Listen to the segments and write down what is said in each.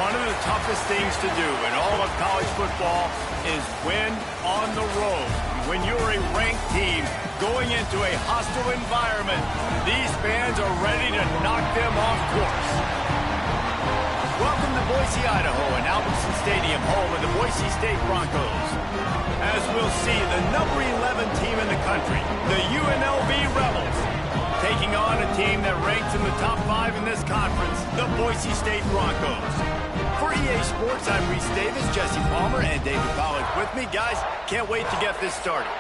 One of the toughest things to do in all of college football is win on the road. When you're a ranked team going into a hostile environment, these fans are ready to knock them off course. Welcome to Boise, Idaho, and Albertson Stadium, home of the Boise State Broncos. As we'll see, the number 11 team in the country, the UNLV Rebels, taking on a team that ranks in the top 5 in this conference, the Boise State Broncos. For EA Sports, I'm Reese Davis, Jesse Palmer, and David Pollack with me. Guys, can't wait to get this started.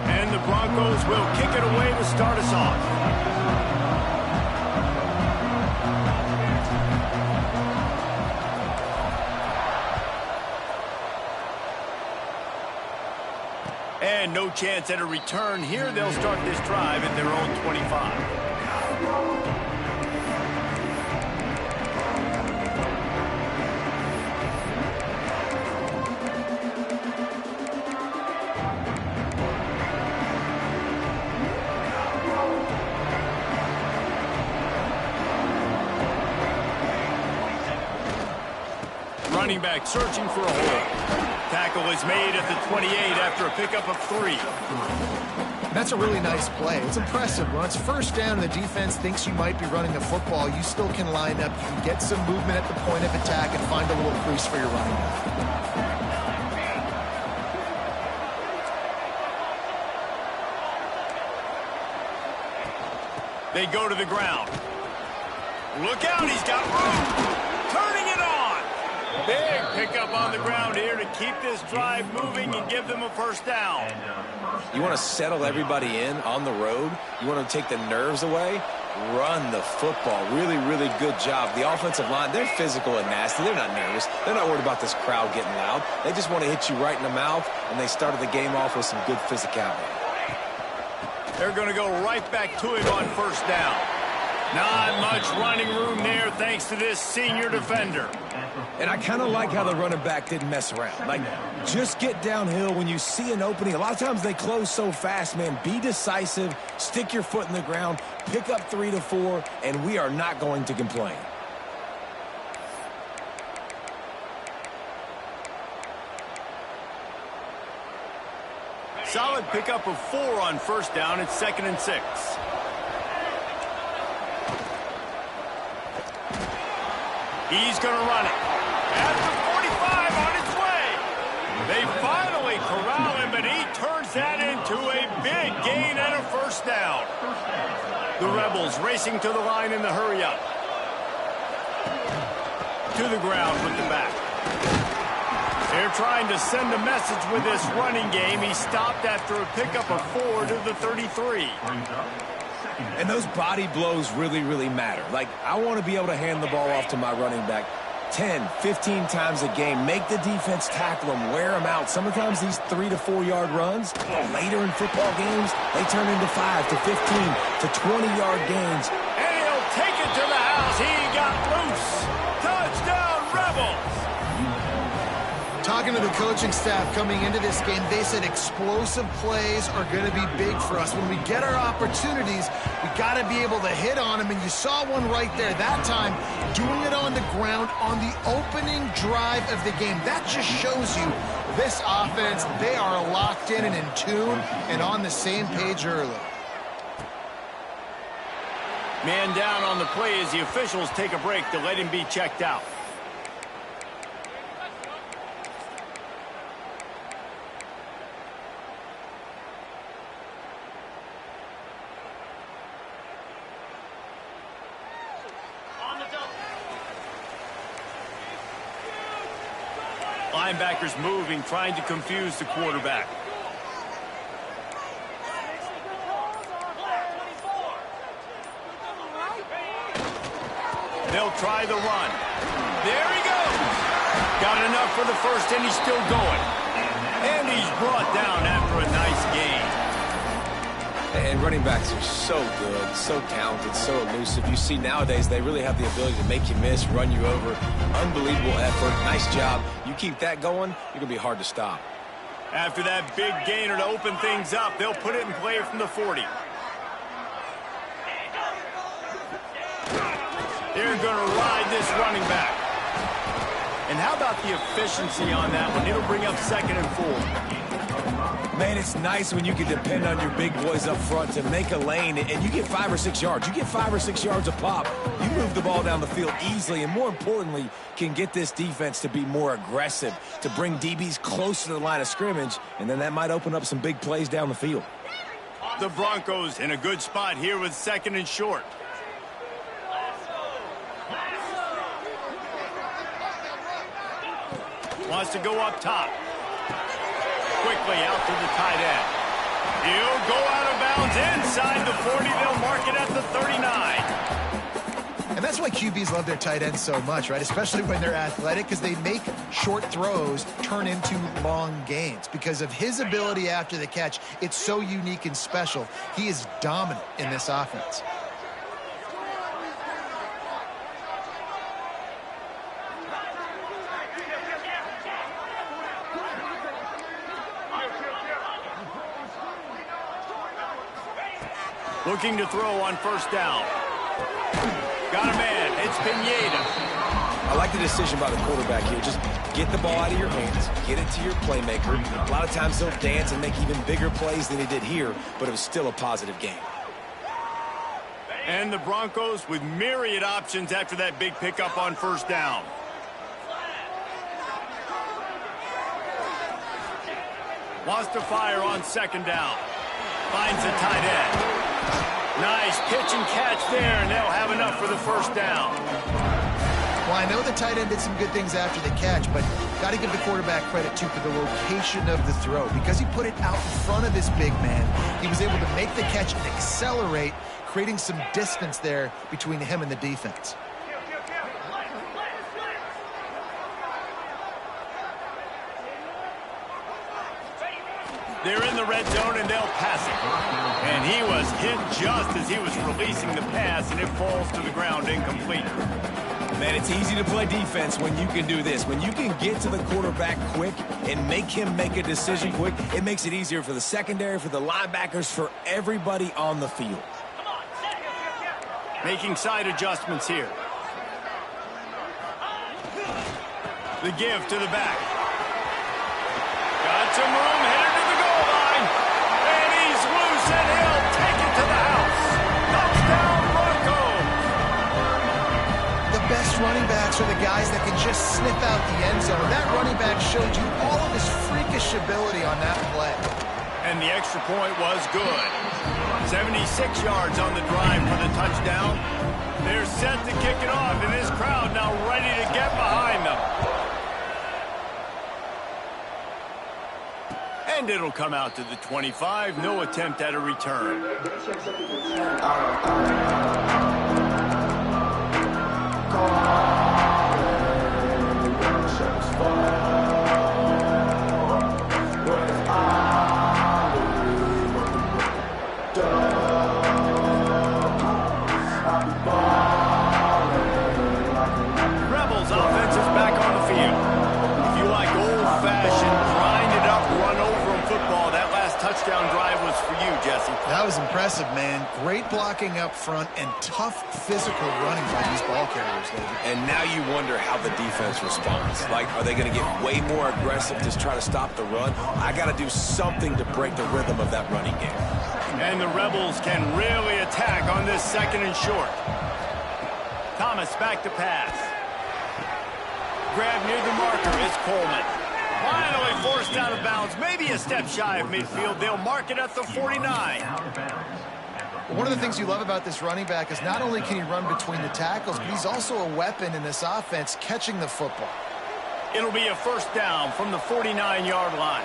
And the Broncos will kick it away to start us off. And no chance at a return here. They'll start this drive at their own 25. Running back searching for a hole. Tackle is made at the 28 after a pickup of 3. That's a really nice play. It's impressive. When it's first down and the defense thinks you might be running the football, you still can line up. You can get some movement at the point of attack and find a little crease for your running back. They go to the ground. Look out, he's got room. Turning it on. Big pickup on the ground here to keep this drive moving and give them a first down. You want to settle everybody in on the road? You want to take the nerves away? Run the football. Really, really good job. The offensive line, they're physical and nasty. They're not nervous. They're not worried about this crowd getting loud. They just want to hit you right in the mouth, and they started the game off with some good physicality. They're going to go right back to him on first down. Not much running room there thanks to this senior defender. And I kind of like how the running back didn't mess around. Like, just get downhill when you see an opening. A lot of times they close so fast, man. Be decisive, stick your foot in the ground, pick up 3 to 4, and we are not going to complain. Solid pickup of 4 on first down. It's 2nd and 6. He's going to run it. At the 45 on its way. They finally corral him, but he turns that into a big gain and a first down. The Rebels racing to the line in the hurry-up. To the ground with the back. They're trying to send a message with this running game. He stopped after a pickup of 4 to the 33. And those body blows really, really matter. Like, I want to be able to hand the ball off to my running back 10, 15 times a game. Make the defense tackle them, wear them out. Sometimes these 3 to 4 yard runs, later in football games, they turn into 5 to 15 to 20-yard gains. And he'll take it to the house. He got loose. Touchdown, Rebels. Talking to the coaching staff coming into this game, they said explosive plays are going to be big for us. When we get our opportunities, we got to be able to hit on them, and you saw one right there. That time, doing it on the ground on the opening drive of the game. That just shows you this offense, they are locked in and in tune and on the same page early. Man down on the play as the officials take a break to let him be checked out. Linebackers moving, trying to confuse the quarterback. They'll try the run. There he goes. Got enough for the first, and he's still going. And he's brought down after a nice gain. And running backs are so good, so talented, so elusive. You see nowadays they really have the ability to make you miss, run you over. Unbelievable effort. Nice job. You keep that going, you're going to be hard to stop. After that big gainer to open things up, they'll put it in play from the 40. They're going to ride this running back. And how about the efficiency on that one? It'll bring up 2nd and 4. Man, it's nice when you can depend on your big boys up front to make a lane, and you get 5 or 6 yards. You get 5 or 6 yards a pop. You move the ball down the field easily, and more importantly, can get this defense to be more aggressive, to bring DBs close to the line of scrimmage, and then that might open up some big plays down the field. The Broncos in a good spot here with 2nd and short. Wants to go up top. Quickly out to the tight end. He'll go out of bounds inside the 40. They'll mark it at the 39. And that's why QBs love their tight ends so much, right? Especially when they're athletic, because they make short throws turn into long gains. Because of his ability after the catch, it's so unique and special. He is dominant in this offense. Looking to throw on 1st down. Got a man. It's Pineda. I like the decision by the quarterback here. Just get the ball out of your hands, get it to your playmaker. A lot of times they'll dance and make even bigger plays than he did here, but it was still a positive game. And the Broncos with myriad options after that big pickup on 1st down. Wants to fire on 2nd down. Finds a tight end. Nice pitch and catch there, and they'll have enough for the 1st down. Well, I know the tight end did some good things after the catch, but got to give the quarterback credit, too, for the location of the throw. Because he put it out in front of this big man, he was able to make the catch and accelerate, creating some distance there between him and the defense. They're in the red zone, and they'll pass it. And he was hit just as he was releasing the pass, and it falls to the ground incomplete. Man, it's easy to play defense when you can do this. When you can get to the quarterback quick and make him make a decision quick, it makes it easier for the secondary, for the linebackers, for everybody on the field. Making side adjustments here. The give to the back. Got some room, headed to the goal line. And he's loose, and he'll take it to the house. Touchdown, Broncos. The best running backs are the guys that can just snip out the end zone. That running back showed you all of his freakish ability on that play. And the extra point was good. 76 yards on the drive for the touchdown. They're set to kick it off, and this crowd now ready to get behind them. And it'll come out to the 25. No attempt at a return. Rebels offense is back on the field. If you like old-fashioned, grind-it-up, run-over-them football, that last touchdown drive was for you, Jesse. That was impressive, man. Great blocking up front and tough physical running by these ball carriers, David. And now you wonder how the defense responds. Like, are they going to get way more aggressive to try to stop the run? I got to do something to break the rhythm of that running game. And the Rebels can really attack on this 2nd and short. Thomas back to pass. Grab near the marker. It's Coleman. Finally forced out of bounds. Maybe a step shy of midfield. They'll mark it at the 49. One of the things you love about this running back is not only can he run between the tackles, but he's also a weapon in this offense catching the football. It'll be a 1st down from the 49-yard line.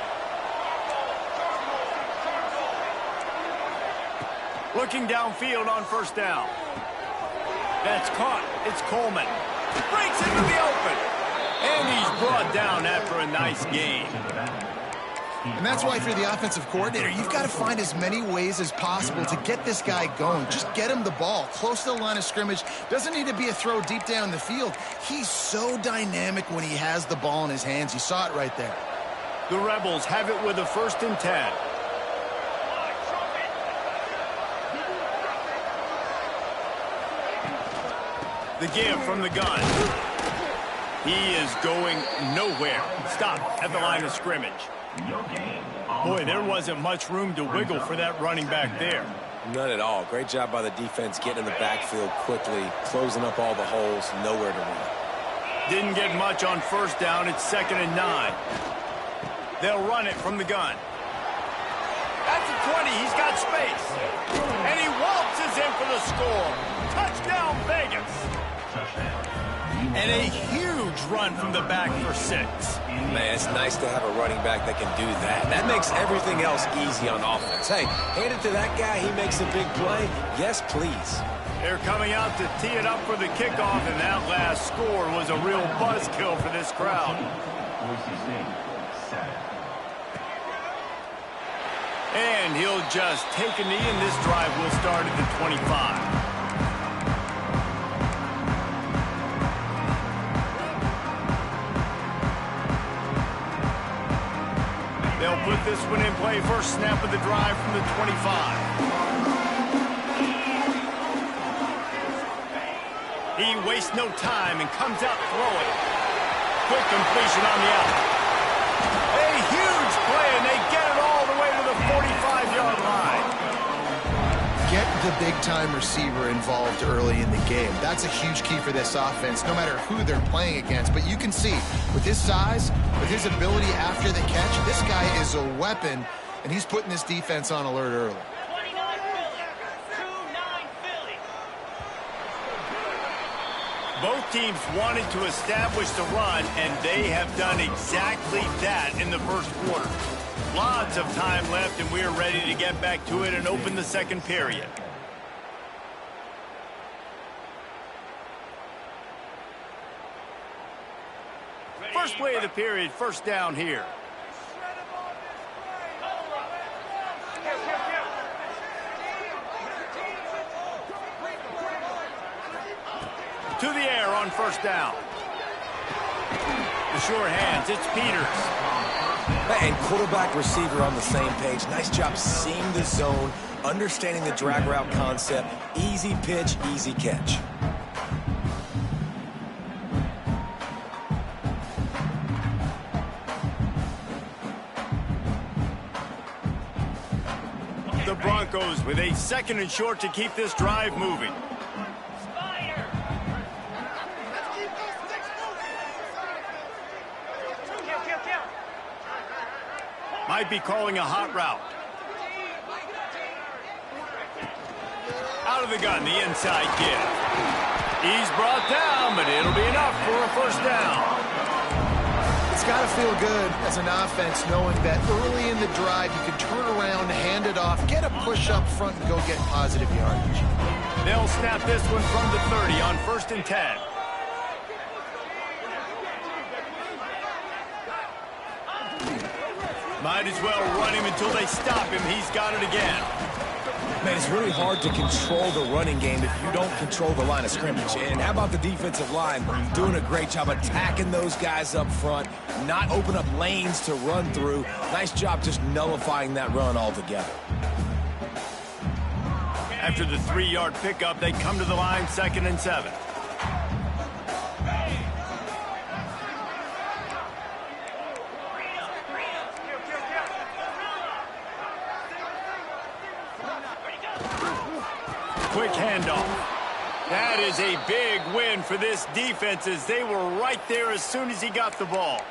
Looking downfield on 1st down. That's caught. It's Coleman. Breaks into the open. And he's brought down after a nice gain. And that's why if you're the offensive coordinator, you've got to find as many ways as possible to get this guy going. Just get him the ball close to the line of scrimmage. Doesn't need to be a throw deep down the field. He's so dynamic when he has the ball in his hands. You saw it right there. The Rebels have it with a 1st and 10. The give from the gun. He is going nowhere. Stop at the line of scrimmage. Boy, there wasn't much room to wiggle for that running back there. None at all. Great job by the defense getting in the backfield quickly, closing up all the holes, nowhere to run. Didn't get much on 1st down. It's 2nd and 9. They'll run it from the gun. At the 20, he's got space. And he waltzes in for the score. Touchdown, Vegas. And a huge run from the back for 6. Man, it's nice to have a running back that can do that. That makes everything else easy on offense. Hey, hand it to that guy. He makes a big play. Yes, please. They're coming out to tee it up for the kickoff, and that last score was a real buzzkill for this crowd. And he'll just take a knee, and this drive will start at the 25. They'll put this one in play. First snap of the drive from the 25. He wastes no time and comes out throwing. Quick completion on the out. A huge play, and they get it all the way to the 45-yard line. Get the big-time receiver involved early in the game. That's a huge key for this offense, no matter who they're playing against. But you can see, with his size, with his ability after the catch, this guy is a weapon, and he's putting this defense on alert early. Both teams wanted to establish the run, and they have done exactly that in the first quarter. Lots of time left, and we're ready to get back to it and open the second period. First play of the period, 1st down here. To the air on 1st down. The sure hands, it's Peters. And quarterback receiver on the same page. Nice job seeing the zone, understanding the drag route concept. Easy pitch, easy catch. The Broncos with a 2nd and short to keep this drive moving. Might be calling a hot route. Out of the gun, the inside give. He's brought down, but it'll be enough for a 1st down. It's got to feel good as an offense knowing that early in the drive you can turn around, hand it off, get a push up front, and go get positive yardage. They'll snap this one from the 30 on 1st and 10. Might as well run him until they stop him. He's got it again. Man, it's really hard to control the running game if you don't control the line of scrimmage. And how about the defensive line doing a great job attacking those guys up front, not open up lanes to run through. Nice job just nullifying that run altogether. After the 3-yard pickup, they come to the line, 2nd and 7. Quick handoff. That is a big win for this defense as they were right there as soon as he got the ball.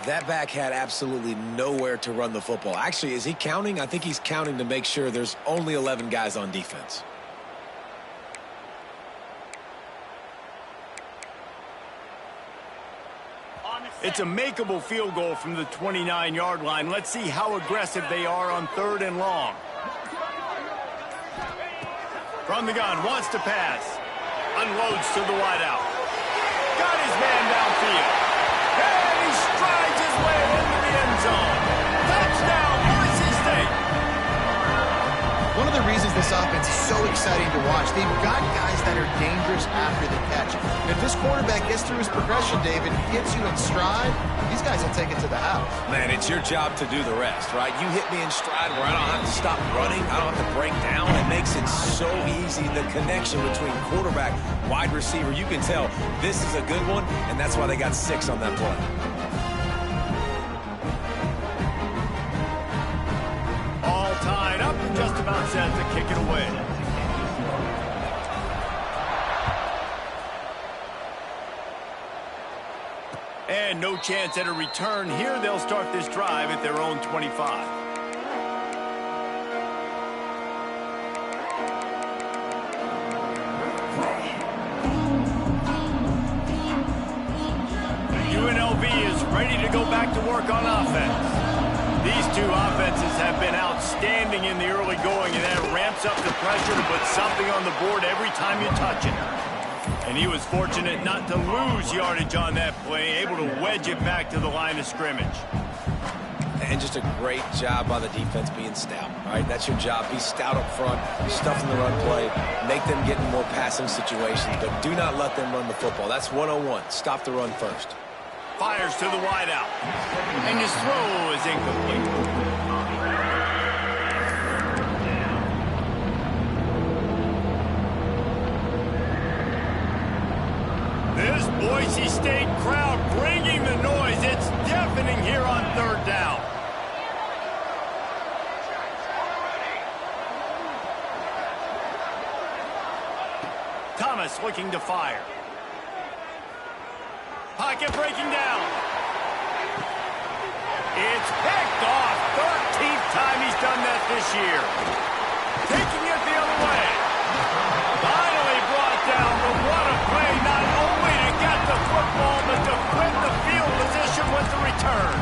That back had absolutely nowhere to run the football. Actually, is he counting? I think he's counting to make sure there's only 11 guys on defense. It's a makeable field goal from the 29-yard line. Let's see how aggressive they are on 3rd and long. From the gun, wants to pass. Unloads to the wideout. Got his man downfield. And he strides his way into the end zone. Touchdown, Boise State. One of the reasons this offense is so exciting to watch. They've got guys that are dangerous after the catch. And if this quarterback gets through his progression, David, gets you in stride, these guys will take it to the house. Man, it's your job to do the rest, right? You hit me in stride where I don't have to stop running. I don't have to break down. It makes it so easy. The connection between quarterback, wide receiver, you can tell this is a good one, and that's why they got 6 on that play. All tied up and just about set to kick it away. And no chance at a return here. They'll start this drive at their own 25. UNLV is ready to go back to work on offense. These two offenses have been outstanding in the early going, and that ramps up the pressure to put something on the board every time you touch it. And he was fortunate not to lose yardage on that play, able to wedge it back to the line of scrimmage. And just a great job by the defense being stout. All right, that's your job. Be stout up front, stuff in the run play, make them get in more passing situations, but do not let them run the football. That's 101. Stop the run first. Fires to the wideout. And his throw is incomplete. This Boise State crowd bringing the noise. It's deafening here on 3rd down. Thomas looking to fire. Pocket breaking down. It's picked off. 13th time he's done that this year. Taking it the other way. Finally brought down, but what a play. Not only to get the football, but to win the field position with the return.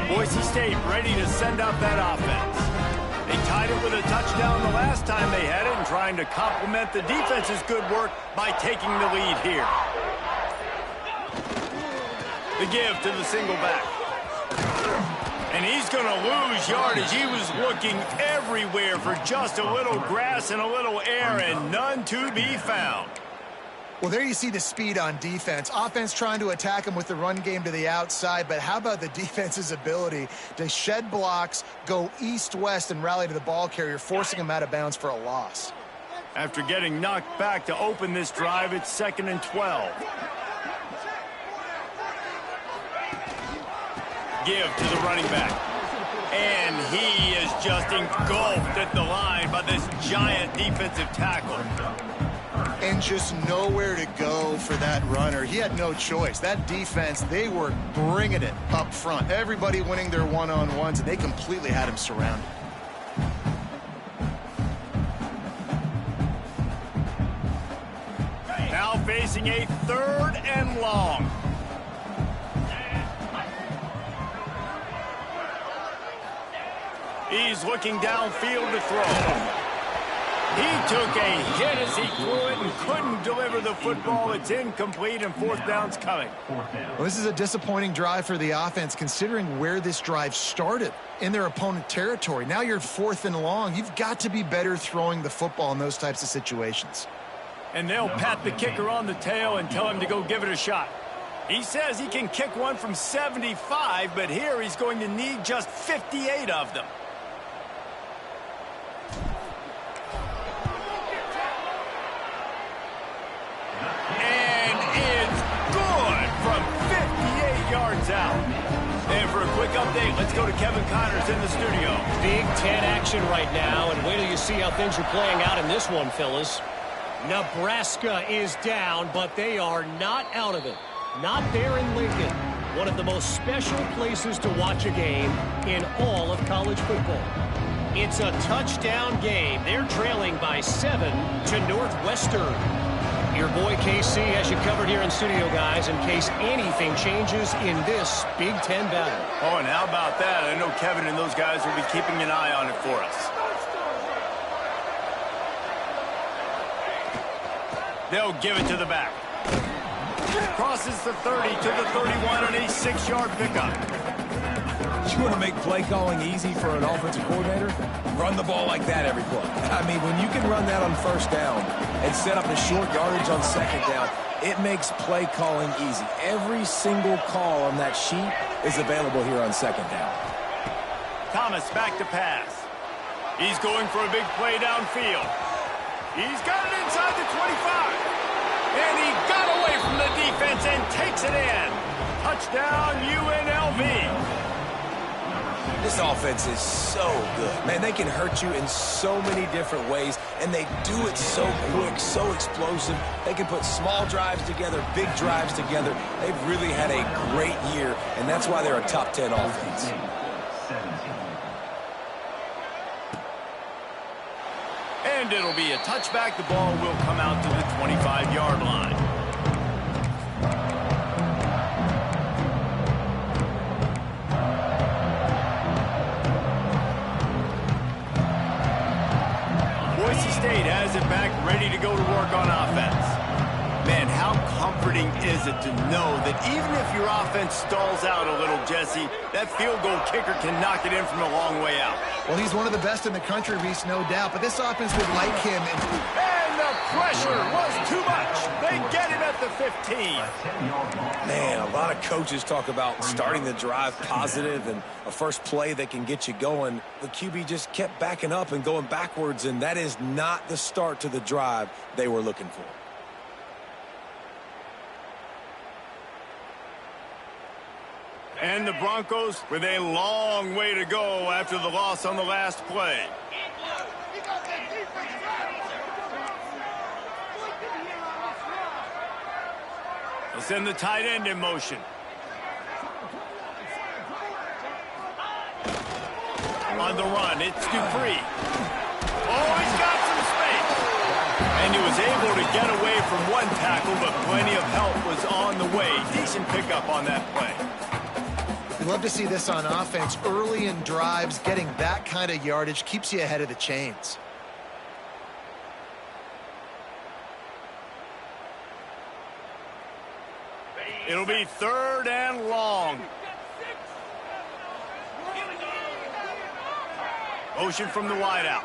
Boise State ready to send out that offense. They tied it with a touchdown the last time they had it and trying to complement the defense's good work by taking the lead here. The give to the single back. And he's going to lose yardage. He was looking everywhere for just a little grass and a little air, and none to be found. Well, there you see the speed on defense. Offense trying to attack him with the run game to the outside, but how about the defense's ability to shed blocks, go east-west, and rally to the ball carrier, forcing him out of bounds for a loss. After getting knocked back to open this drive, it's 2nd and 12. Give to the running back. And he is just engulfed at the line by this giant defensive tackle. And just nowhere to go for that runner. He had no choice. That defense, they were bringing it up front. Everybody winning their one-on-ones, and they completely had him surrounded. Now facing a 3rd and long. He's looking downfield to throw. He took a hit as he threw it and couldn't deliver the football. It's incomplete, and 4th down's coming. Well, this is a disappointing drive for the offense, considering where this drive started, in their opponent territory. Now you're 4th and long. You've got to be better throwing the football in those types of situations. And they'll pat the kicker on the tail and tell him to go give it a shot. He says he can kick one from 75, but here he's going to need just 58 of them. Out. And for a quick update, let's go to Kevin Connors in the studio. Big Ten action right now, and wait till you see how things are playing out in this one, fellas. Nebraska is down, but they are not out of it. Not there in Lincoln. One of the most special places to watch a game in all of college football. It's a touchdown game. They're trailing by 7 to Northwestern. Your boy KC has you covered here in studio, guys, in case anything changes in this Big Ten battle. Oh, and how about that? I know Kevin and those guys will be keeping an eye on it for us. They'll give it to the back. crosses the 30 to the 31 on a 6-yard pickup. You want to make play calling easy for an offensive coordinator? Run the ball like that every play. I mean, when you can run that on first down and set up the short yardage on second down, it makes play calling easy. Every single call on that sheet is available here on second down. Thomas back to pass. He's going for a big play downfield. He's got it inside the 25. And he got away from the defense and takes it in. Touchdown, UNLV. This offense is so good. Man, they can hurt you in so many different ways, and they do it so quick, so explosive. They can put small drives together, big drives together. They've really had a great year, and that's why they're a top 10 offense. And it'll be a touchback. The ball will come out to the 25-yard line. Boise State has it back, ready to go to work on offense. Man, how comforting is it to know that even if your offense stalls out a little, Jesse, that field goal kicker can knock it in from a long way out. Well, he's one of the best in the country, Reese, no doubt. But this offense would like him. And the pressure was too much. They get it at the 15. Man, a lot of coaches talk about starting the drive positive and a first play that can get you going. The QB just kept backing up and going backwards, and that is not the start to the drive they were looking for. And the Broncos with a long way to go after the loss on the last play. They'll send the tight end in motion. On the run, it's Dupree. Oh, he's got some space. And he was able to get away from one tackle, but plenty of help was on the way. Decent pickup on that play. We'd love to see this on offense. Early in drives, getting that kind of yardage keeps you ahead of the chains. It'll be 3rd and long. Motion from the wideout.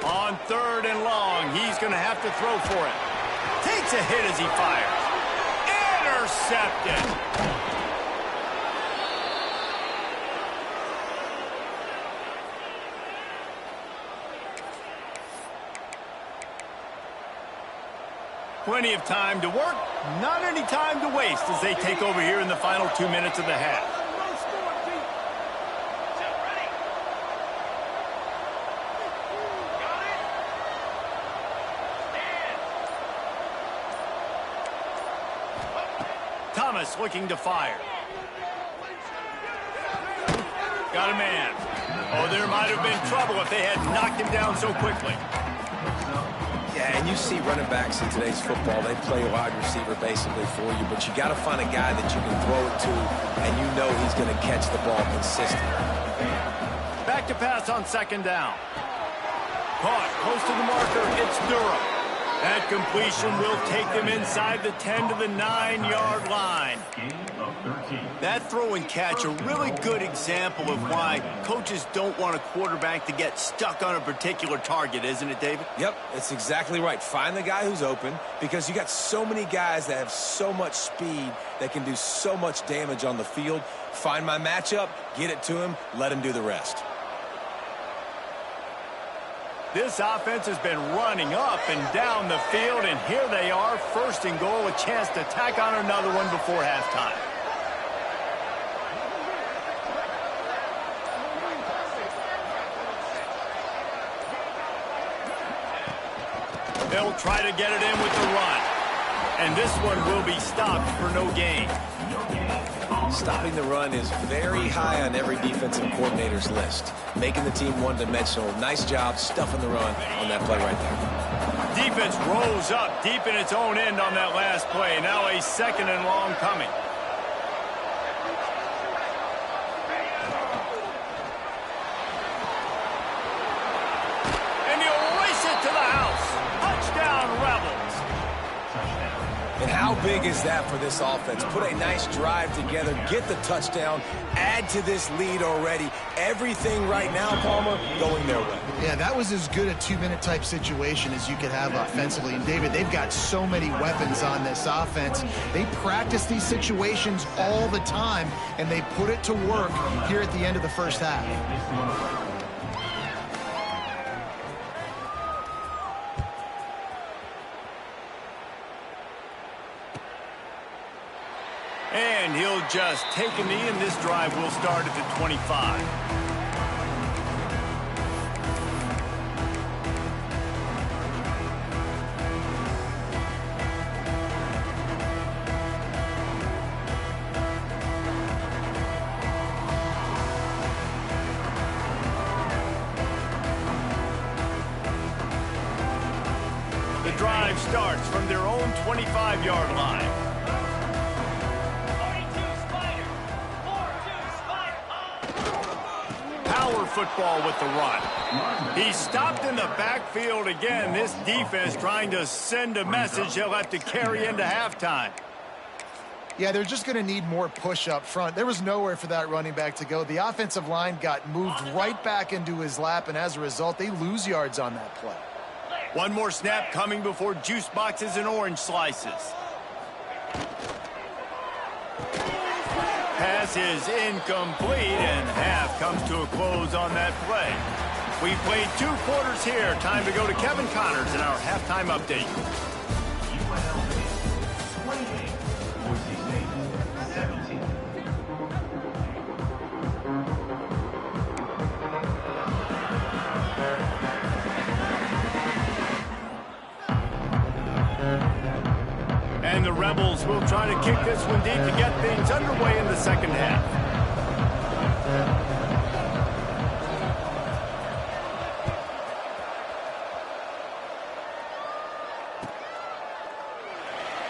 On 3rd and long, he's going to have to throw for it. Takes a hit as he fires. Intercepted. Plenty of time to work, not any time to waste as they take over here in the final 2 minutes of the half. Thomas looking to fire. Got a man. Oh, there might have been trouble if they had knocked him down so quickly. Yeah, and you see running backs in today's football, they play wide receiver basically for you, but you got to find a guy that you can throw it to, and you know he's going to catch the ball consistently. Back to pass on 2nd down. Caught close to the marker. It's Durham. That completion will take them inside the 10 to the 9-yard line. That throw and catch, a really good example of why coaches don't want a quarterback to get stuck on a particular target, isn't it, David? Yep, it's exactly right. Find the guy who's open, because you got so many guys that have so much speed that can do so much damage on the field. Find my matchup, get it to him, let him do the rest. This offense has been running up and down the field, and here they are, 1st and goal, a chance to tack on another one before halftime. They'll try to get it in with the run, and this one will be stopped for no gain. Stopping the run is very high on every defensive coordinator's list. Making the team one-dimensional. Nice job stuffing the run on that play right there. Defense rose up deep in its own end on that last play. Now a 2nd and long coming. And he'll race it to the house. Touchdown, Rebels. And how big is that for this offense? Put a nice drive together, get the touchdown, add to this lead already. Everything right now, Palmer, going their way. Yeah, that was as good a two-minute type situation as you could have offensively. And, David, they've got so many weapons on this offense. They practice these situations all the time, and they put it to work here at the end of the first half. And he'll just take a knee, and this drive will start at the 25. The drive starts from their own 25-yard line. Football with the run. He's stopped in the backfield again. This defense trying to send a message he'll have to carry into halftime. Yeah, they're just going to need more push up front. There was nowhere for that running back to go. The offensive line got moved right back into his lap, and as a result, they lose yards on that play. One more snap coming before juice boxes and orange slices. Pass is incomplete, and half comes to a close on that play. We've played 2 quarters here. Time to go to Kevin Connors in our halftime update. UNLV 28, Boise State 17. And the Rebels will try to kick this one deep to get things underway in the second half.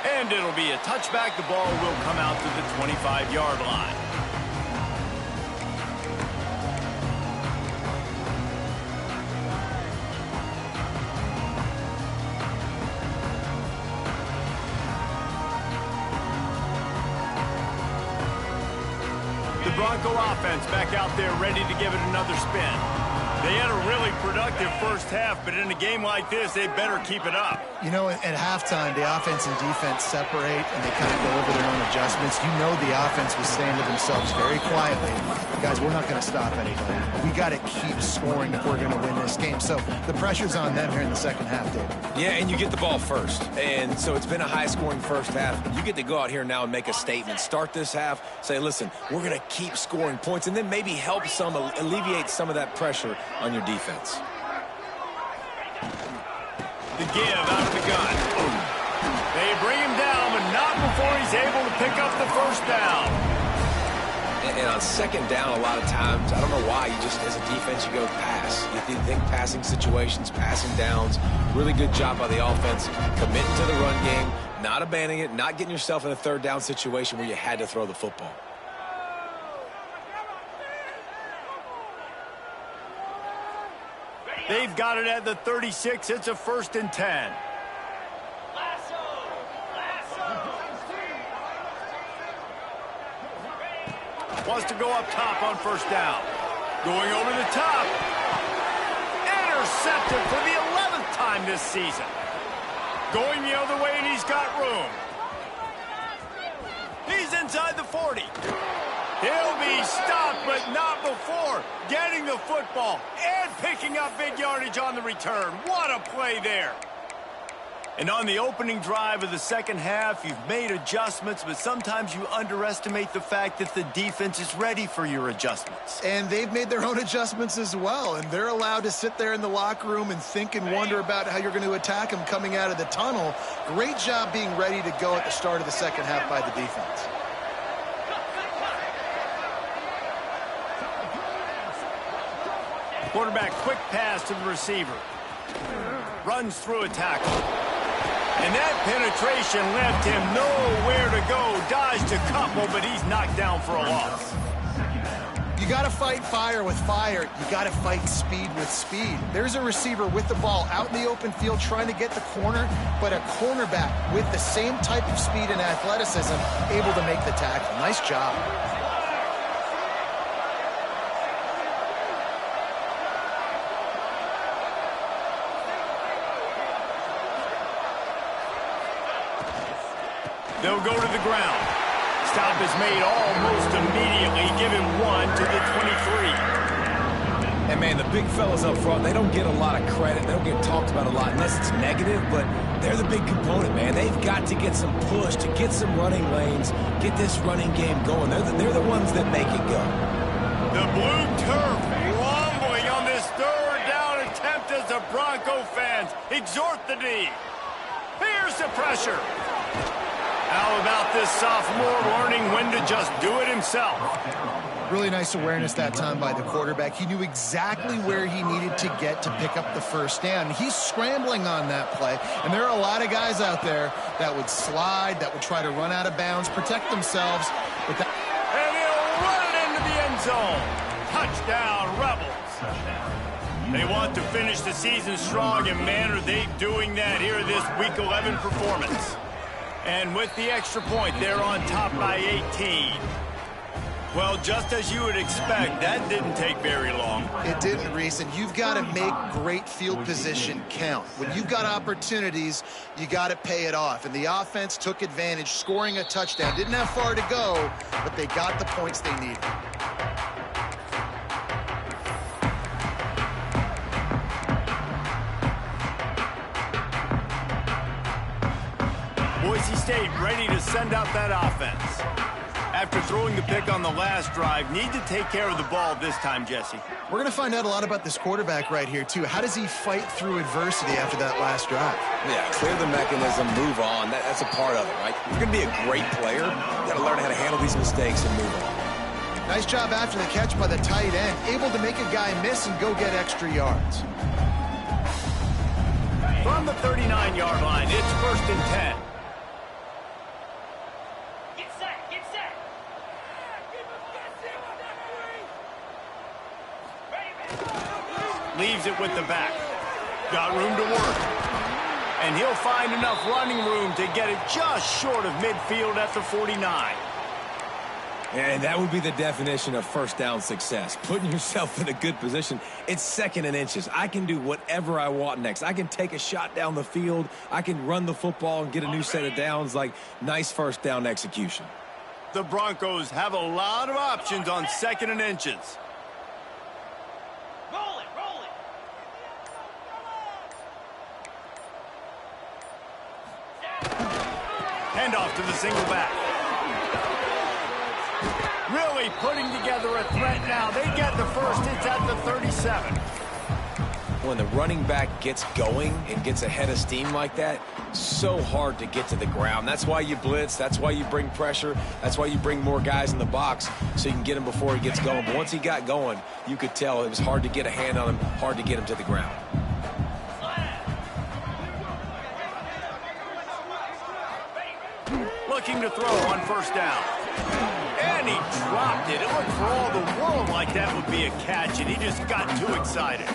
And it'll be a touchback. The ball will come out to the 25-yard line. The Bronco offense back out there ready to give it another spin. They had a really productive first half, but in a game like this, they better keep it up. You know, at halftime, the offense and defense separate, and they kind of go over their own adjustments. You know the offense was saying to themselves very quietly, guys, we're not going to stop anybody. We got to keep scoring if we're going to win this game. So the pressure's on them here in the second half, David. Yeah, and you get the ball first. And so it's been a high-scoring first half. You get to go out here now and make a statement. Start this half, say, listen, we're going to keep scoring points, and then maybe help some, alleviate some of that pressure on your defense. The give out of the gun. They bring him down, but not before he's able to pick up the first down. And on second down, a lot of times, I don't know why, you just, as a defense, you go pass. You think passing situations, passing downs. Really good job by the offense, committing to the run game, not abandoning it, not getting yourself in a third down situation where you had to throw the football. They've got it at the 36. It's a 1st and 10. Wants to go up top on first down. Going over the top. Intercepted for the 11th time this season. Going the other way, and he's got room. He's inside the 40. He'll be stopped, but not before getting the football and picking up big yardage on the return. What a play there. And on the opening drive of the second half, you've made adjustments, but sometimes you underestimate the fact that the defense is ready for your adjustments. And they've made their own adjustments as well, and they're allowed to sit there in the locker room and think and wonder about how you're going to attack them coming out of the tunnel. Great job being ready to go at the start of the second half by the defense. Quarterback, quick pass to the receiver. Runs through a tackle. And that penetration left him nowhere to go. Dodged a couple, but he's knocked down for a loss. You got to fight fire with fire. You got to fight speed with speed. There's a receiver with the ball out in the open field trying to get the corner, but a cornerback with the same type of speed and athleticism able to make the tackle. Nice job. They'll go to the ground. Stop is made almost immediately. Give him 1 to the 23. And, man, the big fellas up front, they don't get a lot of credit. They don't get talked about a lot unless it's negative, but they're the big component, man. They've got to get some push, to get some running lanes, get this running game going. They're the ones that make it go. The blue turf rumbling on this third down attempt as the Bronco fans exhort the D. Here's the pressure. How about this sophomore learning when to just do it himself? Really nice awareness that time by the quarterback. He knew exactly where he needed to get to pick up the first down. He's scrambling on that play, and there are a lot of guys out there that would slide, that would try to run out of bounds, protect themselves. But and he'll run it into the end zone. Touchdown, Rebels. They want to finish the season strong, and man, are they doing that here this Week 11 performance. And with the extra point, they're on top by 18. Well, just as you would expect, that didn't take very long. It didn't, Reese, and you've got to make great field position count. When you've got opportunities, you got to pay it off. And the offense took advantage, scoring a touchdown. Didn't have far to go, but they got the points they needed. Boise State ready to send out that offense. After throwing the pick on the last drive, need to take care of the ball this time, Jesse. We're going to find out a lot about this quarterback right here, too. How does he fight through adversity after that last drive? Yeah, clear the mechanism, move on. That's a part of it, right? If you're going to be a great player, you got to learn how to handle these mistakes and move on. Nice job after the catch by the tight end, able to make a guy miss and go get extra yards. From the 39-yard line, it's 1st and 10. Leaves it with the back. Got room to work. And he'll find enough running room to get it just short of midfield at the 49. And that would be the definition of first down success. Putting yourself in a good position. It's 2nd and inches. I can do whatever I want next. I can take a shot down the field. I can run the football and get a new set of downs. Like, nice first down execution. The Broncos have a lot of options on 2nd and inches. Handoff to the single back. Really putting together a threat now. They get the first. It's at the 37. When the running back gets going and gets ahead of steam like that, so hard to get to the ground. That's why you blitz. That's why you bring pressure. That's why you bring more guys in the box so you can get him before he gets going. But once he got going, you could tell it was hard to get a hand on him, hard to get him to the ground. Looking to throw on 1st down. And he dropped it. It looked for all the world like that would be a catch, and he just got too excited.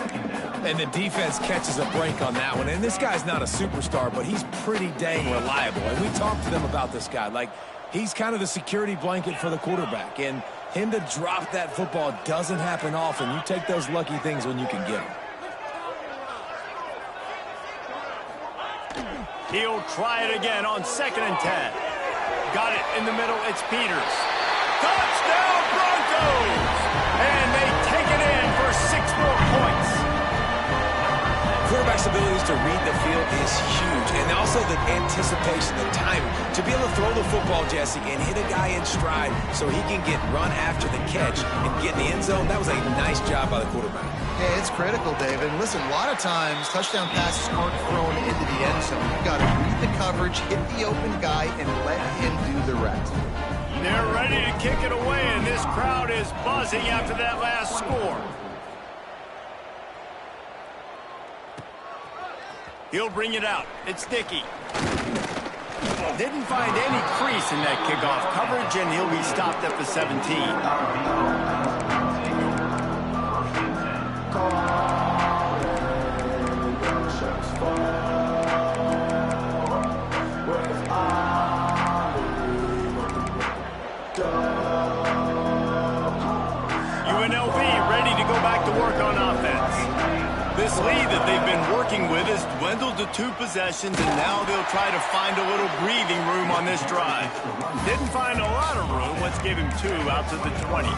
And the defense catches a break on that one. And this guy's not a superstar, but he's pretty dang reliable. And we talked to them about this guy. Like, he's kind of the security blanket for the quarterback. And him to drop that football doesn't happen often. You take those lucky things when you can get them. He'll try it again on 2nd and 10. Got it in the middle. It's Peters. Touchdown, Broncos! And they take it in for 6 more points. Quarterback's abilities to read the field is huge. And also the anticipation, the timing. To be able to throw the football, Jesse, and hit a guy in stride so he can get run after the catch and get in the end zone, that was a nice job by the quarterback. Yeah, it's critical, David. Listen, a lot of times touchdown passes aren't thrown into the end zone. You've got to read the coverage, hit the open guy, and let him do the rest. They're ready to kick it away, and this crowd is buzzing after that last score. He'll bring it out. It's Dickey. Didn't find any crease in that kickoff coverage, and he'll be stopped at the 17. This lead that they've been working with has dwindled to 2 possessions, and now they'll try to find a little breathing room on this drive. Didn't find a lot of room. Let's give him 2 out to the 20.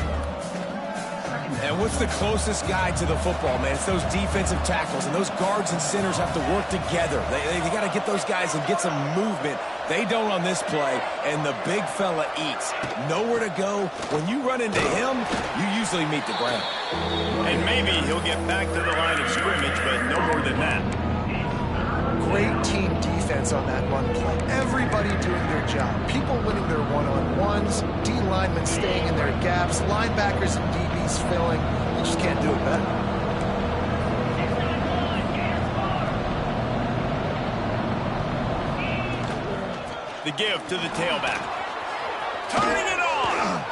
And what's the closest guy to the football, man? It's those defensive tackles, and those guards and centers have to work together. They got to get those guys and get some movement. They don't on this play, and the big fella eats. Nowhere to go. When you run into him, you usually meet the ground. And maybe he'll get back to the line of scrimmage, but no more than that. Great team defense on that run play. Everybody doing their job. People winning their one-on-ones, D linemen staying in their gaps, linebackers and DBs filling. You just can't do it better. The give to the tailback. Turning it on!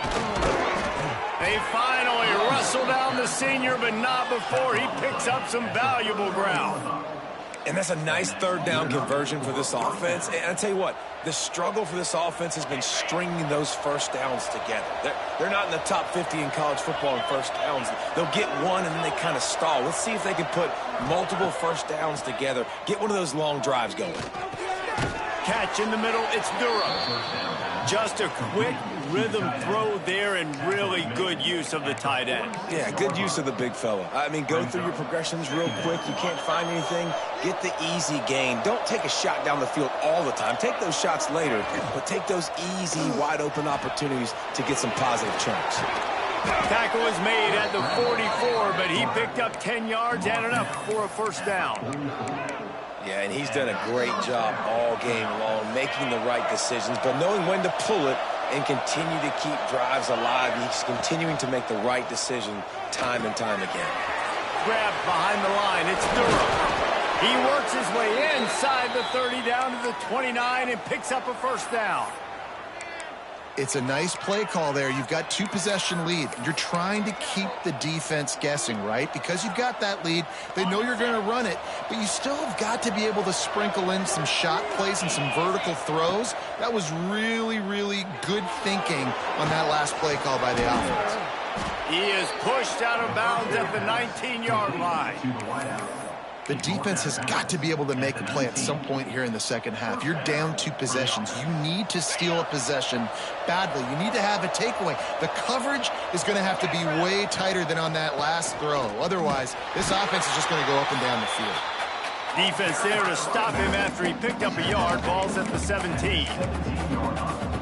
They finally wrestle down the senior, but not before he picks up some valuable ground. And that's a nice 3rd down conversion for this offense. And I tell you what, the struggle for this offense has been stringing those first downs together. They're not in the top 50 in college football in first downs. They'll get one and then they kind of stall. Let's see if they can put multiple first downs together. Get one of those long drives going. Catch in the middle, it's Durham. Just a quick rhythm throw there and really good use of the tight end. Yeah, good use of the big fella. I mean, go through your progressions real quick. You can't find anything. Get the easy gain. Don't take a shot down the field all the time. Take those shots later, but take those easy, wide-open opportunities to get some positive chunks. Tackle is made at the 44, but he picked up 10 yards and enough for a first down. Yeah, and he's done a great job all game long, making the right decisions, but knowing when to pull it and continue to keep drives alive. He's continuing to make the right decision time and time again. Grabbed behind the line, it's Durham. He works his way inside the 30 down to the 29 and picks up a first down. It's a nice play call there. You've got 2 possession lead. You're trying to keep the defense guessing, right? Because you've got that lead. They know you're going to run it, but you still have got to be able to sprinkle in some shot plays and some vertical throws. That was really, really good thinking on that last play call by the offense. He is pushed out of bounds at the 19-yard line. The defense has got to be able to make a play at some point here in the second half. You're down 2 possessions. You need to steal a possession badly. You need to have a takeaway. The coverage is going to have to be way tighter than on that last throw. Otherwise, this offense is just going to go up and down the field. Defense there to stop him after he picked up a yard. Ball's at the 17.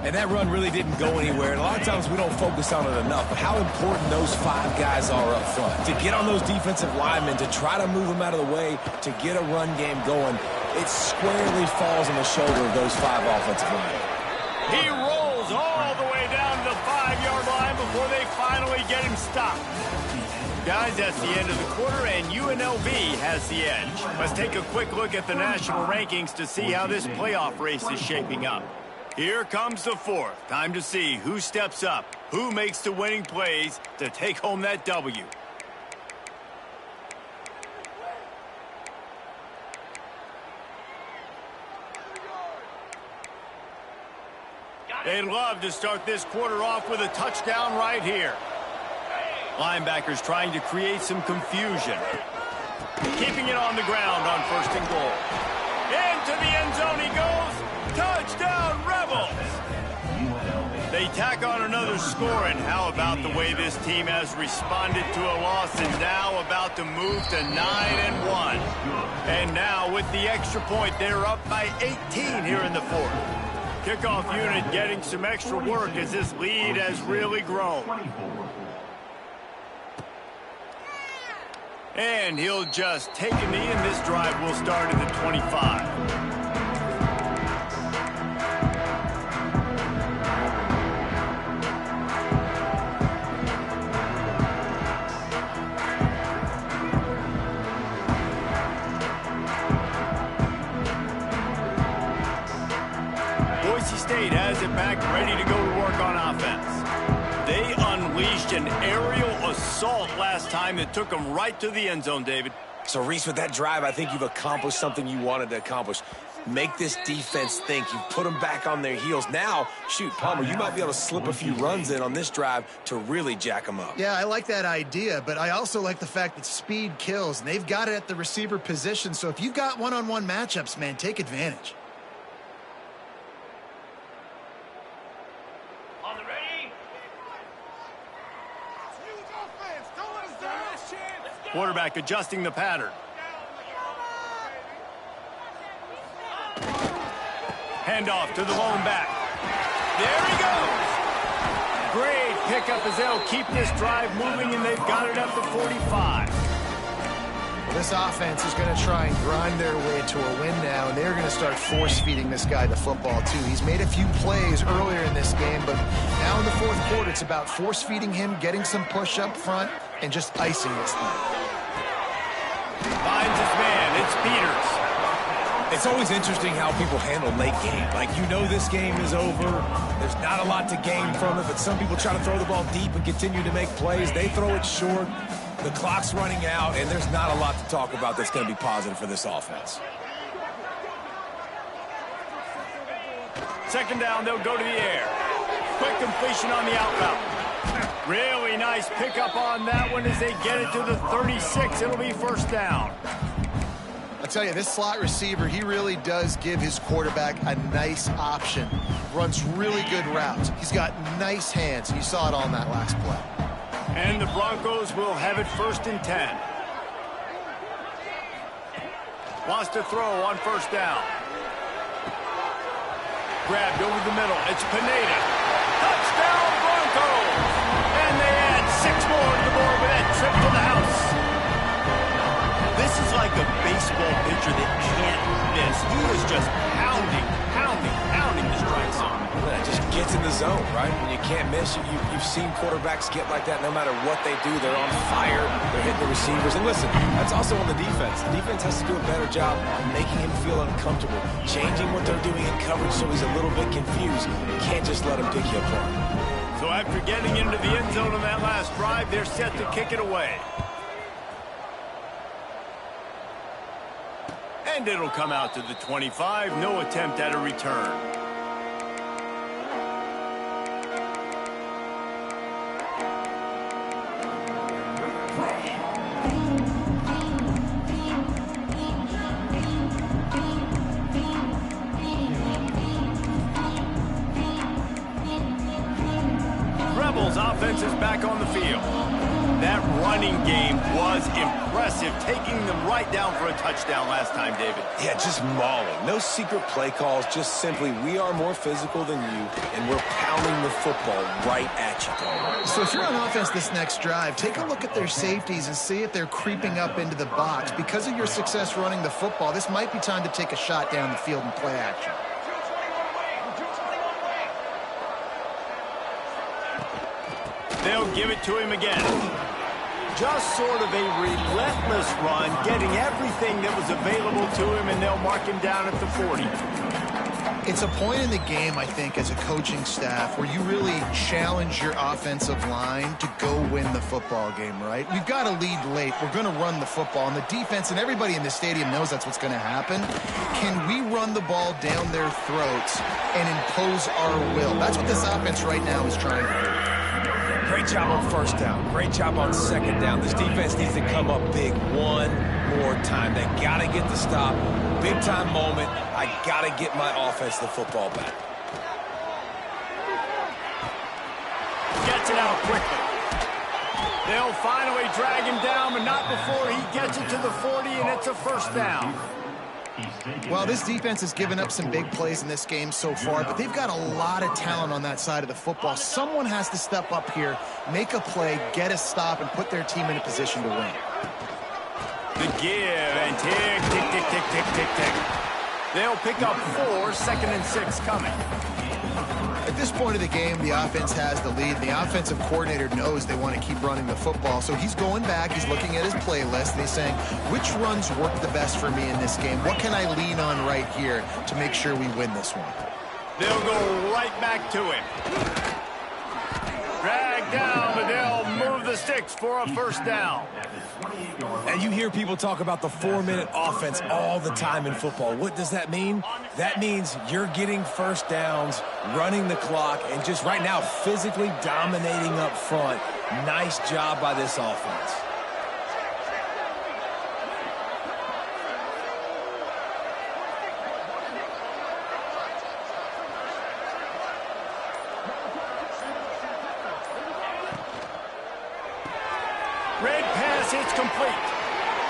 And that run really didn't go anywhere. And a lot of times we don't focus on it enough. But how important those 5 guys are up front. To get on those defensive linemen, to try to move them out of the way, to get a run game going, it squarely falls on the shoulder of those 5 offensive linemen. He rolls all the way down to the 5-yard line before they finally get him stopped. Guys, that's the end of the quarter, and UNLV has the edge. Let's take a quick look at the national rankings to see how this playoff race is shaping up. Here comes the 4th. Time to see who steps up, who makes the winning plays to take home that W. They'd love to start this quarter off with a touchdown right here. Linebackers trying to create some confusion. Keeping it on the ground on 1st and goal. Into the end zone he goes. Touchdown, Rebels! They tack on another score, and how about the way this team has responded to a loss and now about to move to 9-1. And now with the extra point, they're up by 18 here in the 4th. Kickoff unit getting some extra work as this lead has really grown. And he'll just take a knee, and this drive will start at the 25. Boise State has it back, ready to go to work on offense. They unleashed an aerial assault last time that took them right to the end zone, David. So, Reese, with that drive, I think you've accomplished something you wanted to accomplish. make this defense think. You put them back on their heels. Now, shoot, Palmer, you might be able to slip a few runs in on this drive to really jack them up. Yeah, I like that idea, but I also like the fact that speed kills, and they've got it at the receiver position. So if you've got one-on-one matchups, man, take advantage. On the ready. Quarterback adjusting the pattern. Handoff to the lone back. There he goes. Great pickup as they'll keep this drive moving, and they've got it up to 45. Well, this offense is going to try and grind their way to a win now, and they're going to start force-feeding this guy the football, too. He's made a few plays earlier in this game, but now in the fourth quarter, it's about force-feeding him, getting some push up front, and just icing this thing. Finds his man. It's Peters. It's always interesting how people handle late game. Like, you know this game is over. There's not a lot to gain from it, but some people try to throw the ball deep and continue to make plays. They throw it short. The clock's running out, and there's not a lot to talk about that's going to be positive for this offense. Second down, they'll go to the air. Quick completion on the outbound. Really nice pickup on that one as they get it to the 36. It'll be first down. I'll tell you, this slot receiver, he really does give his quarterback a nice option. Runs really good routes. He's got nice hands. You saw it all in that last play. And the Broncos will have it first and 10. Wants to throw on first down. Grabbed over the middle. It's Pineda. Touchdown, Broncos! And they add 6 more to the board with that trip to the house. This is like a baseball pitcher that can't miss. He is just pounding the strike zone. Yeah, just gets in the zone, right? When you can't miss, you've seen quarterbacks get like that no matter what they do. They're on fire. They're hitting the receivers. And listen, that's also on the defense. The defense has to do a better job of making him feel uncomfortable, changing what they're doing in coverage so he's a little bit confused. You can't just let him pick you apart. So after getting into the end zone on that last drive, they're set to kick it away. And it'll come out to the 25. No attempt at a return. Rebels offense is back on the field. That running game was impressive, taking them right down for a touchdown last time, David. Yeah, just mauling. No secret play calls, just simply we are more physical than you, and we're pounding the football right at you. So if you're on offense this next drive, take a look at their safeties and see if they're creeping up into the box. Because of your success running the football, this might be time to take a shot down the field and play action. They'll give it to him again. Just sort of a relentless run, getting everything that was available to him, and they'll mark him down at the 40. It's a point in the game, I think, as a coaching staff where you really challenge your offensive line to go win the football game, right? We've got to lead late. We're going to run the football, and the defense and everybody in the stadium knows that's what's going to happen. Can we run the ball down their throats and impose our will? That's what this offense right now is trying to do. Great job on first down. Great job on second down. This defense needs to come up big one more time. They got to get the stop. Big time moment. I got to get my offense the football back. Gets it out quickly. They'll finally drag him down, but not before he gets it to the 40, and it's a first down. Well, this defense has given up some big plays in this game so far, but they've got a lot of talent on that side of the football. Someone has to step up here, make a play, get a stop, and put their team in a position to win. The give, and tick, tick, tick, tick, tick, tick, tick. They'll pick up 4, 2nd and 6 coming. At this point of the game, the offense has the lead. The offensive coordinator knows they want to keep running the football. So he's going back, he's looking at his playlist, and he's saying, which runs work the best for me in this game? What can I lean on right here to make sure we win this one? They'll go right back to him. Drag down, but they'll move the sticks for a first down. And you hear people talk about the 4-minute offense all the time in football. What does that mean? That means you're getting first downs, running the clock, and just right now physically dominating up front. Nice job by this offense. Red pass, it's complete.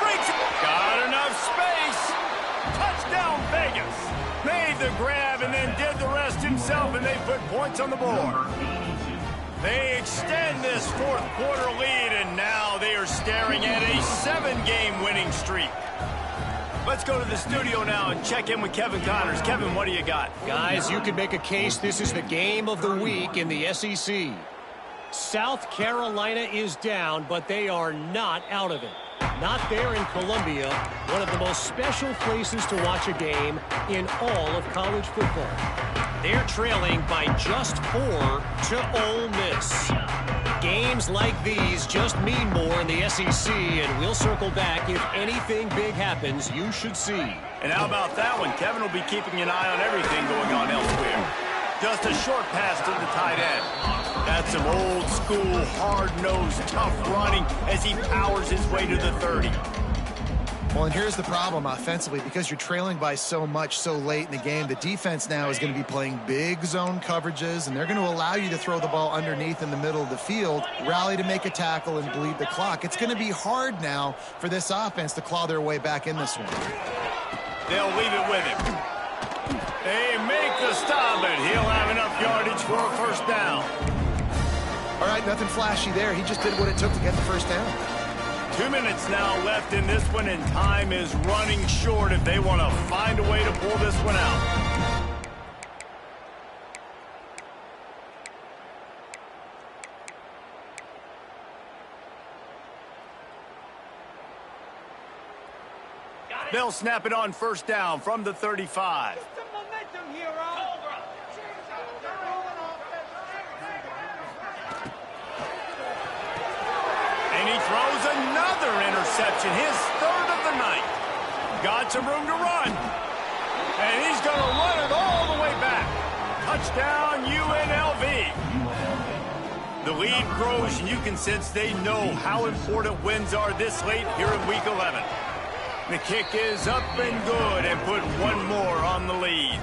Breaks it. Got enough space. Touchdown, Vegas. Made the grab and then did the rest himself, and they put points on the board. They extend this fourth quarter lead, and now they are staring at a 7-game winning streak. Let's go to the studio now and check in with Kevin Connors. Kevin, what do you got? Guys, you could make a case this is the game of the week in the SEC. South Carolina is down, but they are not out of it. Not there in Columbia, one of the most special places to watch a game in all of college football. They're trailing by just 4 to Ole Miss. Games like these just mean more in the SEC, and we'll circle back if anything big happens you should see. And how about that one? Kevin will be keeping an eye on everything going on elsewhere. Just a short pass to the tight end. That's some old school, hard-nosed, tough running as he powers his way to the 30. Well, and here's the problem offensively. Because you're trailing by so much so late in the game, the defense now is going to be playing big zone coverages, and they're going to allow you to throw the ball underneath in the middle of the field, rally to make a tackle, and bleed the clock. It's going to be hard now for this offense to claw their way back in this one. They'll leave it with him. They make the stop, and he'll have enough yardage for a first down. All right, nothing flashy there. He just did what it took to get the first down. 2 minutes now left in this one, and time is running short if they want to find a way to pull this one out. They'll snap it on first down from the 35. And he throws another interception, his third of the night. Got some room to run. And he's going to run it all the way back. Touchdown, UNLV. The lead grows, and you can sense they know how important wins are this late here in Week 11. The kick is up and good, and put one more on the lead.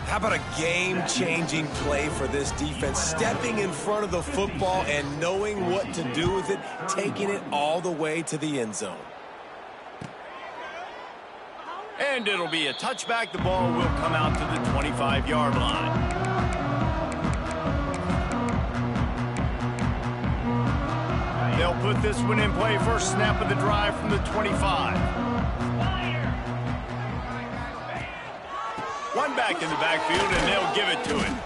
How about a game-changing play for this defense? Stepping in front of the football and knowing what to do with it, taking it all the way to the end zone. And it'll be a touchback. The ball will come out to the 25-yard line. They'll put this one in play. First snap of the drive from the 25. One back in the backfield, and they'll give it to him.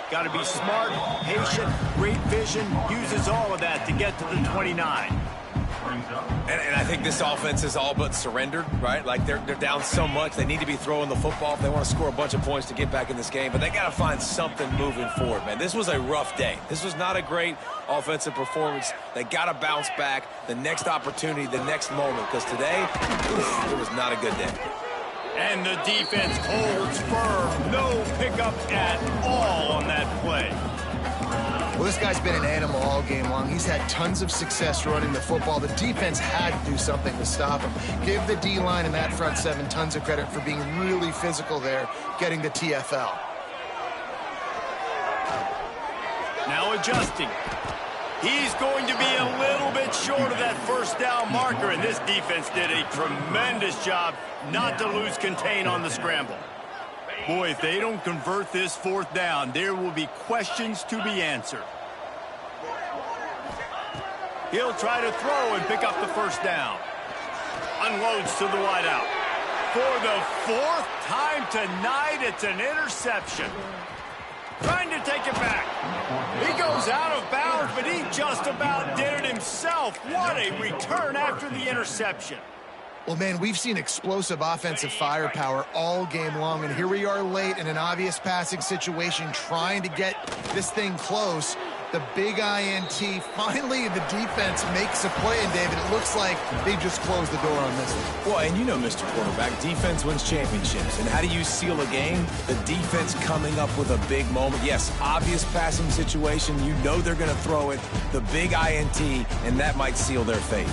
Got to be smart, patient, great vision, uses all of that to get to the 29. And I think this offense is all but surrendered, right? Like they're down so much, they need to be throwing the football if they want to score a bunch of points to get back in this game. But they got to find something moving forward, man. This was a rough day. This was not a great offensive performance. They got to bounce back the next opportunity, the next moment, because today, it was not a good day. And the defense holds firm. No pickup at all on that play. Well, this guy's been an animal all game long. He's had tons of success running the football. The defense had to do something to stop him. Give the D-line and that front seven tons of credit for being really physical there, getting the TFL. Now adjusting. He's going to be a little bit short of that first down marker, and this defense did a tremendous job not to lose contain on the scramble. Boy, if they don't convert this fourth down, there will be questions to be answered. He'll try to throw and pick up the first down. Unloads to the wideout. For the fourth time tonight, it's an interception. Trying to take it back. He goes out of bounds, but he just about did it himself. What a return after the interception. Well, man, we've seen explosive offensive firepower all game long, and here we are late in an obvious passing situation trying to get this thing close, The big INT. Finally, the defense makes a play, and David, it looks like they just closed the door on this one. Well, and you know, Mr. Quarterback, defense wins championships. And how do you seal a game? The defense coming up with a big moment. Yes, obvious passing situation. You know they're going to throw it. The big INT, and that might seal their fate.